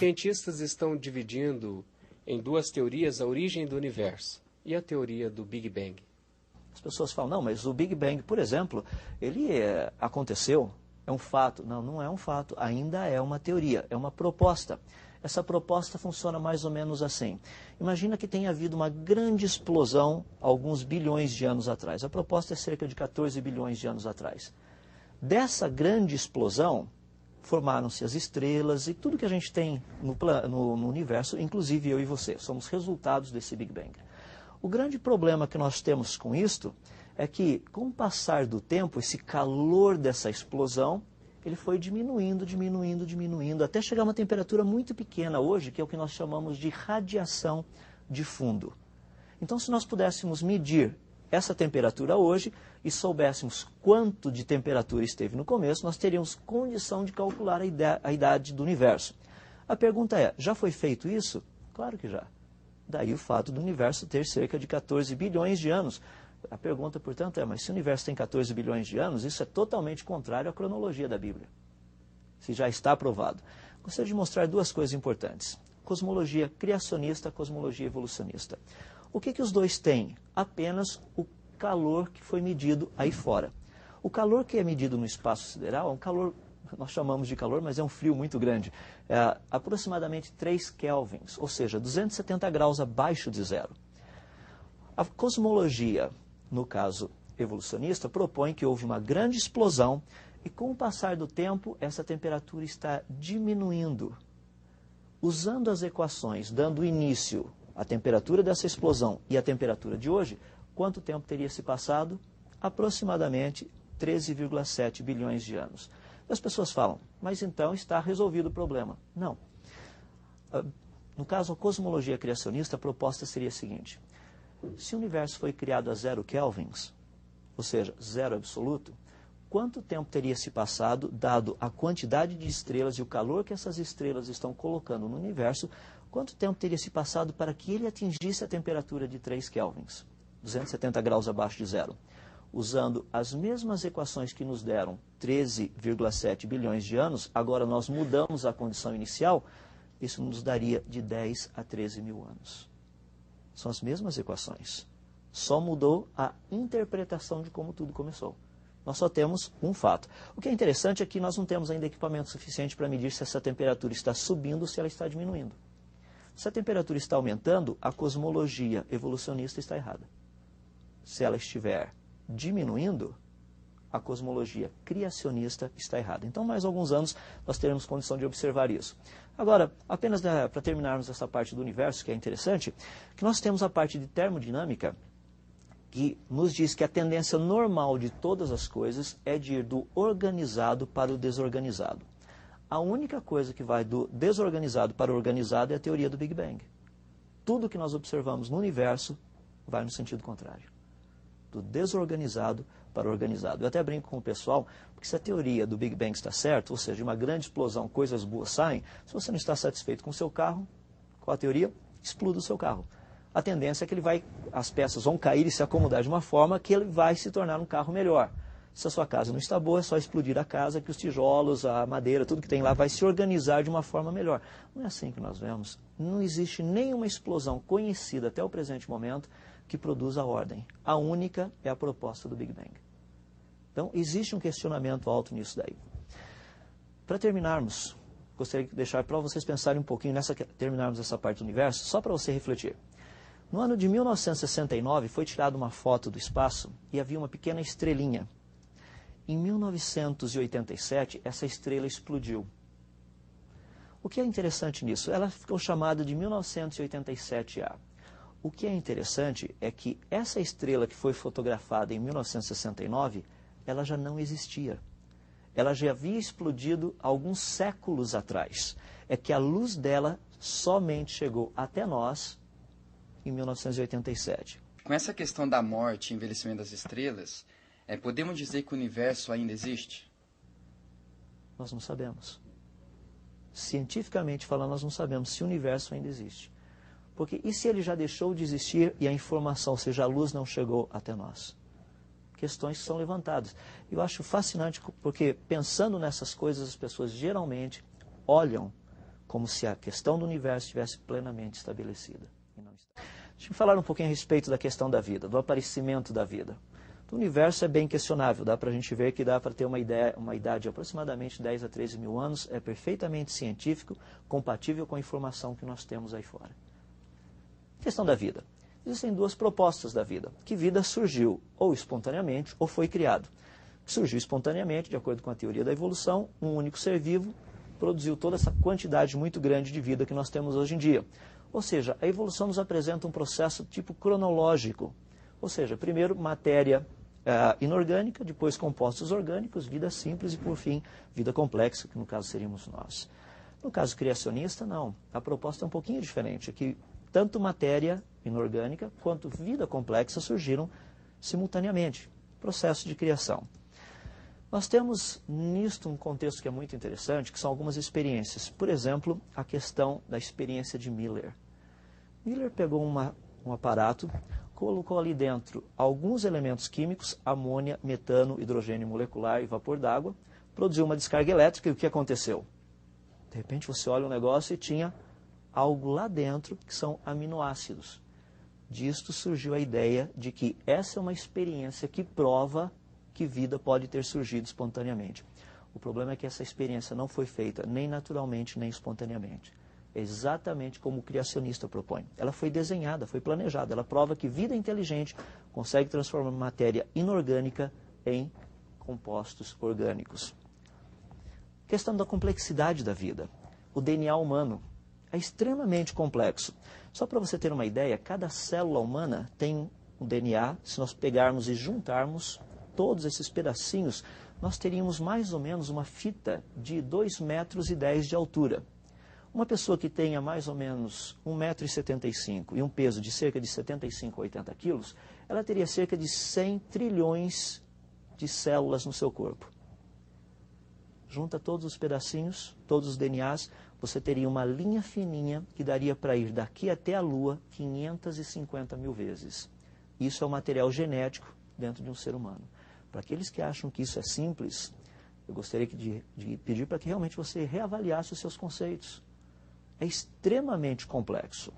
cientistas estão dividindo em duas teorias a origem do universo e a teoria do Big Bang. As pessoas falam, não, mas o Big Bang, por exemplo, ele aconteceu, é um fato. Não, não é um fato, ainda é uma teoria, é uma proposta. Essa proposta funciona mais ou menos assim. Imagina que tenha havido uma grande explosão alguns bilhões de anos atrás. A proposta é cerca de 14 bilhões de anos atrás. Dessa grande explosão, formaram-se as estrelas e tudo que a gente tem no universo, inclusive eu e você, somos resultados desse Big Bang. O grande problema que nós temos com isto é que, com o passar do tempo, esse calor dessa explosão, ele foi diminuindo, diminuindo, diminuindo, até chegar a uma temperatura muito pequena hoje, que é o que nós chamamos de radiação de fundo. Então, se nós pudéssemos medir essa temperatura hoje e soubéssemos quanto de temperatura esteve no começo, nós teríamos condição de calcular a idade do universo. A pergunta é, já foi feito isso? Claro que já. Daí o fato do universo ter cerca de 14 bilhões de anos. A pergunta, portanto, é, mas se o universo tem 14 bilhões de anos, isso é totalmente contrário à cronologia da Bíblia. Se já está provado. Gostaria de mostrar duas coisas importantes. Cosmologia criacionista, cosmologia evolucionista. O que os dois têm? Apenas o calor que foi medido aí fora. O calor que é medido no espaço sideral é um calor, nós chamamos de calor, mas é um frio muito grande. É aproximadamente 3 kelvins, ou seja, 270 graus abaixo de zero. A cosmologia, no caso evolucionista, propõe que houve uma grande explosão e com o passar do tempo essa temperatura está diminuindo. Usando as equações, dando início à temperatura dessa explosão e à temperatura de hoje, quanto tempo teria se passado? Aproximadamente 13,7 bilhões de anos. As pessoas falam, mas então está resolvido o problema. Não. No caso, a cosmologia criacionista, a proposta seria a seguinte. Se o universo foi criado a 0 kelvins, ou seja, zero absoluto, quanto tempo teria se passado, dado a quantidade de estrelas e o calor que essas estrelas estão colocando no universo, quanto tempo teria se passado para que ele atingisse a temperatura de 3 kelvins, 270 graus abaixo de zero? Usando as mesmas equações que nos deram 13,7 bilhões de anos, agora nós mudamos a condição inicial, isso nos daria de 10 a 13 mil anos. São as mesmas equações. Só mudou a interpretação de como tudo começou. Nós só temos um fato. O que é interessante é que nós não temos ainda equipamento suficiente para medir se essa temperatura está subindo ou se ela está diminuindo. Se a temperatura está aumentando, a cosmologia evolucionista está errada. Se ela estiver diminuindo, a cosmologia criacionista está errada. Então, mais alguns anos, nós teremos condição de observar isso. Agora, apenas para terminarmos essa parte do universo, que é interessante, que nós temos a parte de termodinâmica, que nos diz que a tendência normal de todas as coisas é de ir do organizado para o desorganizado. A única coisa que vai do desorganizado para o organizado é a teoria do Big Bang. Tudo que nós observamos no universo vai no sentido contrário. Do desorganizado para o organizado. Eu até brinco com o pessoal, porque se a teoria do Big Bang está certa, ou seja, de uma grande explosão, coisas boas saem, se você não está satisfeito com o seu carro, qual a teoria? Exploda o seu carro. A tendência é que as peças vão cair e se acomodar de uma forma que ele vai se tornar um carro melhor. Se a sua casa não está boa, é só explodir a casa, que os tijolos, a madeira, tudo que tem lá vai se organizar de uma forma melhor. Não é assim que nós vemos. Não existe nenhuma explosão conhecida até o presente momento que produza ordem. A única é a proposta do Big Bang. Então, existe um questionamento alto nisso daí. Para terminarmos, gostaria de deixar para vocês pensarem um pouquinho, terminarmos essa parte do universo, só para você refletir. No ano de 1969, foi tirada uma foto do espaço e havia uma pequena estrelinha. Em 1987, essa estrela explodiu. O que é interessante nisso? Ela ficou chamada de 1987A. O que é interessante é que essa estrela que foi fotografada em 1969, ela já não existia. Ela já havia explodido alguns séculos atrás. É que a luz dela somente chegou até nós em 1987. Com essa questão da morte e envelhecimento das estrelas, podemos dizer que o universo ainda existe? Nós não sabemos. Cientificamente falando, nós não sabemos se o universo ainda existe. Porque e se ele já deixou de existir e a informação, ou seja, a luz não chegou até nós? Questões que são levantadas. Eu acho fascinante porque pensando nessas coisas, as pessoas geralmente olham como se a questão do universo estivesse plenamente estabelecida. E não está. Deixa eu falar um pouquinho a respeito da questão da vida, do aparecimento da vida. O universo é bem questionável, dá para a gente ver que dá para ter uma idade de aproximadamente 10 a 13 mil anos, é perfeitamente científico, compatível com a informação que nós temos aí fora. Questão da vida. Existem duas propostas da vida, que vida surgiu ou espontaneamente ou foi criado. Surgiu espontaneamente, de acordo com a teoria da evolução, um único ser vivo produziu toda essa quantidade muito grande de vida que nós temos hoje em dia. Ou seja, a evolução nos apresenta um processo tipo cronológico. Ou seja, primeiro matéria inorgânica, depois compostos orgânicos, vida simples e, por fim, vida complexa, que no caso seríamos nós. No caso criacionista, não. A proposta é um pouquinho diferente. É que tanto matéria inorgânica quanto vida complexa surgiram simultaneamente. Processo de criação. Nós temos nisto um contexto que é muito interessante, que são algumas experiências. Por exemplo, a questão da experiência de Miller. Miller pegou um aparato, colocou ali dentro alguns elementos químicos, amônia, metano, hidrogênio molecular e vapor d'água, produziu uma descarga elétrica e o que aconteceu? De repente você olha um negócio e tinha algo lá dentro que são aminoácidos. Disto surgiu a ideia de que essa é uma experiência que prova que vida pode ter surgido espontaneamente. O problema é que essa experiência não foi feita nem naturalmente nem espontaneamente. Exatamente como o criacionista propõe. Ela foi desenhada, foi planejada. Ela prova que vida inteligente consegue transformar matéria inorgânica em compostos orgânicos. Questão da complexidade da vida. O DNA humano é extremamente complexo. Só para você ter uma ideia, cada célula humana tem um DNA. Se nós pegarmos e juntarmos todos esses pedacinhos, nós teríamos mais ou menos uma fita de 2,10 metros de altura. Uma pessoa que tenha mais ou menos 1,75 m e um peso de cerca de 75 a 80 quilos, ela teria cerca de 100 trilhões de células no seu corpo. Junta todos os pedacinhos, todos os DNAs, você teria uma linha fininha que daria para ir daqui até a Lua 550 mil vezes. Isso é o material genético dentro de um ser humano. Para aqueles que acham que isso é simples, eu gostaria de pedir para que realmente você reavaliasse os seus conceitos. É extremamente complexo.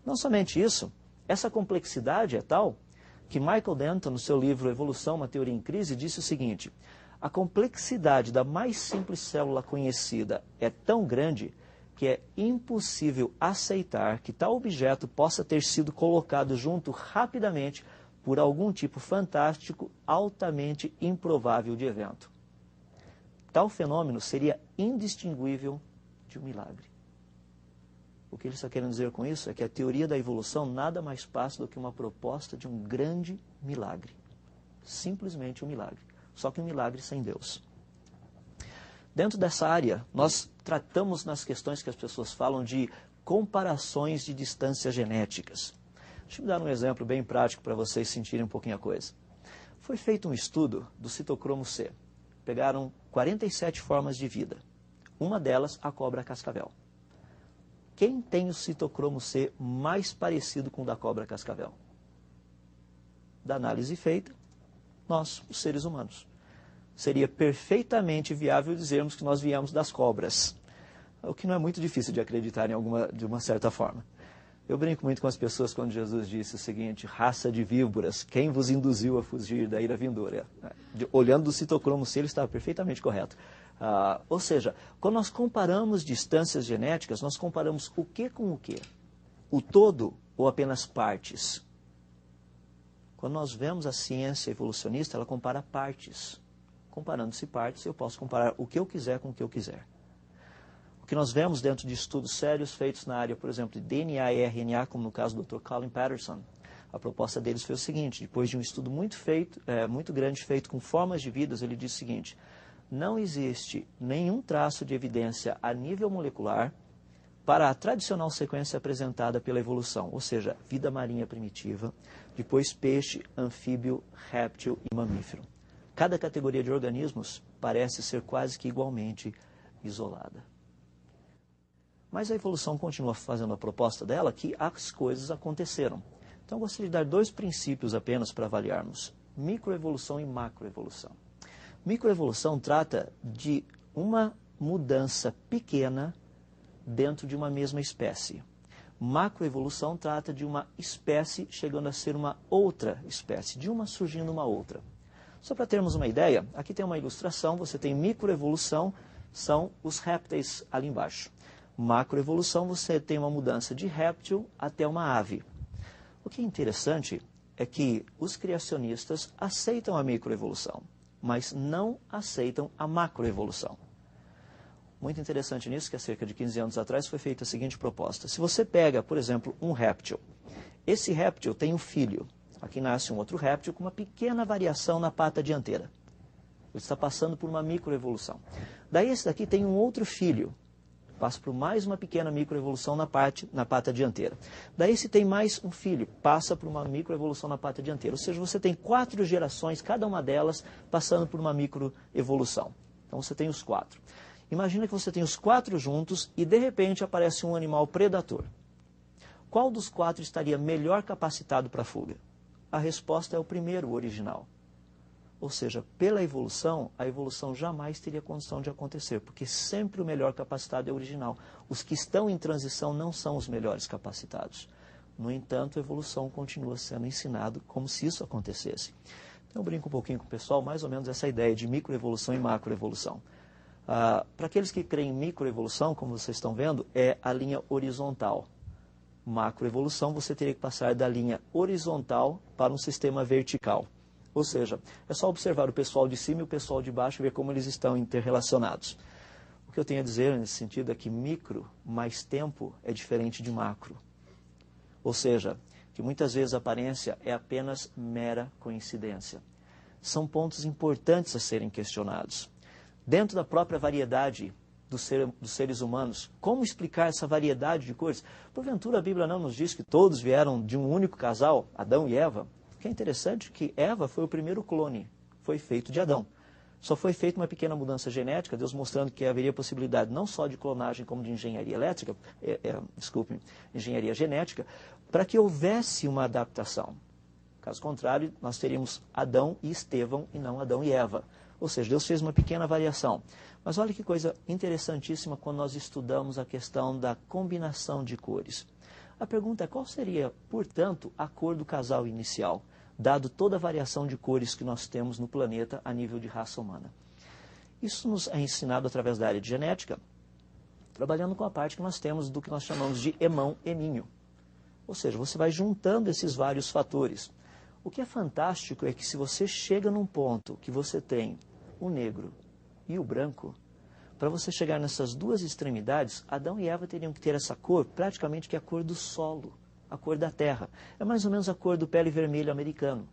Não somente isso, essa complexidade é tal que Michael Denton, no seu livro Evolução, uma Teoria em Crise, disse o seguinte: a complexidade da mais simples célula conhecida é tão grande que é impossível aceitar que tal objeto possa ter sido colocado junto rapidamente por algum tipo fantástico, altamente improvável de evento. Tal fenômeno seria indistinguível de um milagre. O que ele está querendo dizer com isso é que a teoria da evolução nada mais passa do que uma proposta de um grande milagre. Simplesmente um milagre. Só que um milagre sem Deus. Dentro dessa área, nós tratamos nas questões que as pessoas falam de comparações de distâncias genéticas. Deixa eu dar um exemplo bem prático para vocês sentirem um pouquinho a coisa. Foi feito um estudo do citocromo C. Pegaram 47 formas de vida. Uma delas, a cobra cascavel. Quem tem o citocromo C mais parecido com o da cobra cascavel? Da análise feita, nós, os seres humanos. Seria perfeitamente viável dizermos que nós viemos das cobras. O que não é muito difícil de acreditar de uma certa forma. Eu brinco muito com as pessoas quando Jesus disse o seguinte: raça de víboras, quem vos induziu a fugir da ira vindoura? Olhando do citocromo C, ele estava perfeitamente correto. Ou seja, quando nós comparamos distâncias genéticas, nós comparamos o que com o que? O todo ou apenas partes? Quando nós vemos a ciência evolucionista, ela compara partes. Comparando-se partes, eu posso comparar o que eu quiser com o que eu quiser. O que nós vemos dentro de estudos sérios feitos na área, por exemplo, de DNA e RNA, como no caso do Dr. Colin Patterson, a proposta deles foi o seguinte: depois de um estudo muito grande feito com formas de vidas, ele disse o seguinte: não existe nenhum traço de evidência a nível molecular para a tradicional sequência apresentada pela evolução, ou seja, vida marinha primitiva, depois peixe, anfíbio, réptil e mamífero. Cada categoria de organismos parece ser quase que igualmente isolada. Mas a evolução continua fazendo a proposta dela que as coisas aconteceram. Então eu gostaria de dar 2 princípios apenas para avaliarmos: microevolução e macroevolução. Microevolução trata de uma mudança pequena dentro de uma mesma espécie. Macroevolução trata de uma espécie chegando a ser uma outra espécie, de uma surgindo uma outra. Só para termos uma ideia, aqui tem uma ilustração, você tem microevolução, são os répteis ali embaixo. Macroevolução, você tem uma mudança de réptil até uma ave. O que é interessante é que os criacionistas aceitam a microevolução, mas não aceitam a macroevolução. Muito interessante nisso, que há cerca de 15 anos atrás foi feita a seguinte proposta. Se você pega, por exemplo, um réptil, esse réptil tem um filho. Aqui nasce um outro réptil com uma pequena variação na pata dianteira. Ele está passando por uma microevolução. Daí esse daqui tem um outro filho. Passa por mais uma pequena microevolução na pata dianteira. Daí se tem mais um filho, passa por uma microevolução na pata dianteira. Ou seja, você tem 4 gerações, cada uma delas passando por uma microevolução. Então você tem os 4. Imagina que você tem os 4 juntos e de repente aparece um animal predador. Qual dos 4 estaria melhor capacitado para a fuga? A resposta é o primeiro, o original. Ou seja, pela evolução, a evolução jamais teria condição de acontecer, porque sempre o melhor capacitado é o original. Os que estão em transição não são os melhores capacitados. No entanto, a evolução continua sendo ensinada como se isso acontecesse. Então, eu brinco um pouquinho com o pessoal, mais ou menos essa ideia de microevolução e macroevolução. Para aqueles que creem em microevolução, como vocês estão vendo, é a linha horizontal. Macroevolução, você teria que passar da linha horizontal para um sistema vertical. Ou seja, é só observar o pessoal de cima e o pessoal de baixo e ver como eles estão interrelacionados. O que eu tenho a dizer nesse sentido é que micro mais tempo é diferente de macro. Ou seja, que muitas vezes a aparência é apenas mera coincidência. São pontos importantes a serem questionados. Dentro da própria variedade dos seres humanos, como explicar essa variedade de cores? Porventura a Bíblia não nos diz que todos vieram de um único casal, Adão e Eva? O que é interessante é que Eva foi o primeiro clone, foi feito de Adão. Só foi feita uma pequena mudança genética, Deus mostrando que haveria possibilidade não só de clonagem como de engenharia engenharia genética, para que houvesse uma adaptação. Caso contrário, nós teríamos Adão e Estevão e não Adão e Eva. Ou seja, Deus fez uma pequena variação. Mas olha que coisa interessantíssima quando nós estudamos a questão da combinação de cores. A pergunta é qual seria, portanto, a cor do casal inicial, dado toda a variação de cores que nós temos no planeta a nível de raça humana. Isso nos é ensinado através da área de genética, trabalhando com a parte que nós temos do que nós chamamos de emão-eminho. Ou seja, você vai juntando esses vários fatores. O que é fantástico é que se você chega num ponto que você tem o negro e o branco, para você chegar nessas duas extremidades, Adão e Eva teriam que ter essa cor, praticamente que é a cor do solo, a cor da terra. É mais ou menos a cor do pele vermelho americano.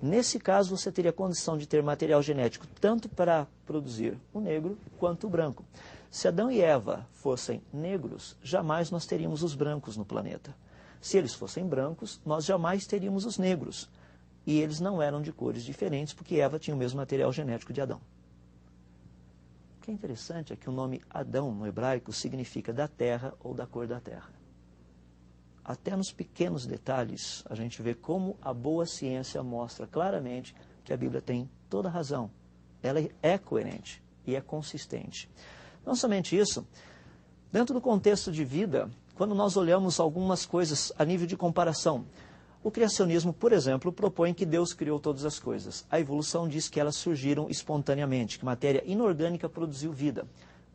Nesse caso, você teria condição de ter material genético tanto para produzir o negro quanto o branco. Se Adão e Eva fossem negros, jamais nós teríamos os brancos no planeta. Se eles fossem brancos, nós jamais teríamos os negros. E eles não eram de cores diferentes, porque Eva tinha o mesmo material genético de Adão. O que é interessante é que o nome Adão, no hebraico, significa da terra ou da cor da terra. Até nos pequenos detalhes, a gente vê como a boa ciência mostra claramente que a Bíblia tem toda a razão. Ela é coerente e é consistente. Não somente isso, dentro do contexto de vida, quando nós olhamos algumas coisas a nível de comparação, o criacionismo, por exemplo, propõe que Deus criou todas as coisas. A evolução diz que elas surgiram espontaneamente, que matéria inorgânica produziu vida.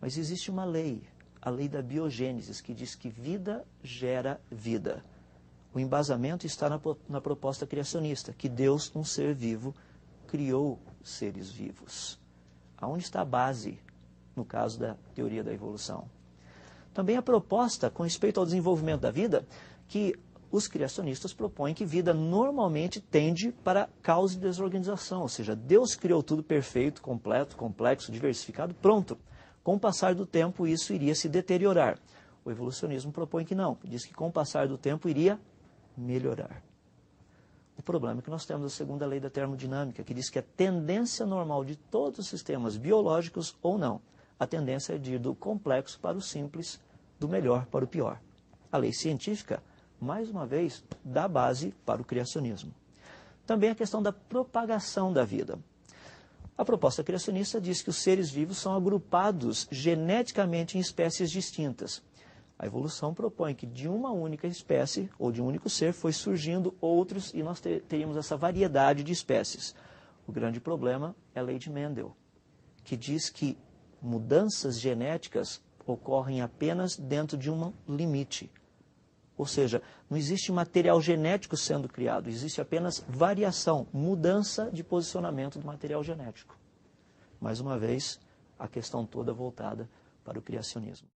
Mas existe uma lei, a lei da biogênese, que diz que vida gera vida. O embasamento está na proposta criacionista, que Deus, um ser vivo, criou seres vivos. Aonde está a base, no caso da teoria da evolução? Também a proposta com respeito ao desenvolvimento da vida, que os criacionistas propõem que vida normalmente tende para caos e desorganização, ou seja, Deus criou tudo perfeito, completo, complexo, diversificado, pronto. Com o passar do tempo, isso iria se deteriorar. O evolucionismo propõe que não, diz que com o passar do tempo iria melhorar. O problema é que nós temos a segunda lei da termodinâmica, que diz que a tendência normal de todos os sistemas biológicos ou não, a tendência é de ir do complexo para o simples, do melhor para o pior. A lei científica, mais uma vez, dá base para o criacionismo. Também a questão da propagação da vida. A proposta criacionista diz que os seres vivos são agrupados geneticamente em espécies distintas. A evolução propõe que de uma única espécie, ou de um único ser, foi surgindo outros e nós teríamos essa variedade de espécies. O grande problema é a lei de Mendel, que diz que mudanças genéticas ocorrem apenas dentro de um limite. Ou seja, não existe material genético sendo criado, existe apenas variação, mudança de posicionamento do material genético. Mais uma vez, a questão toda voltada para o criacionismo.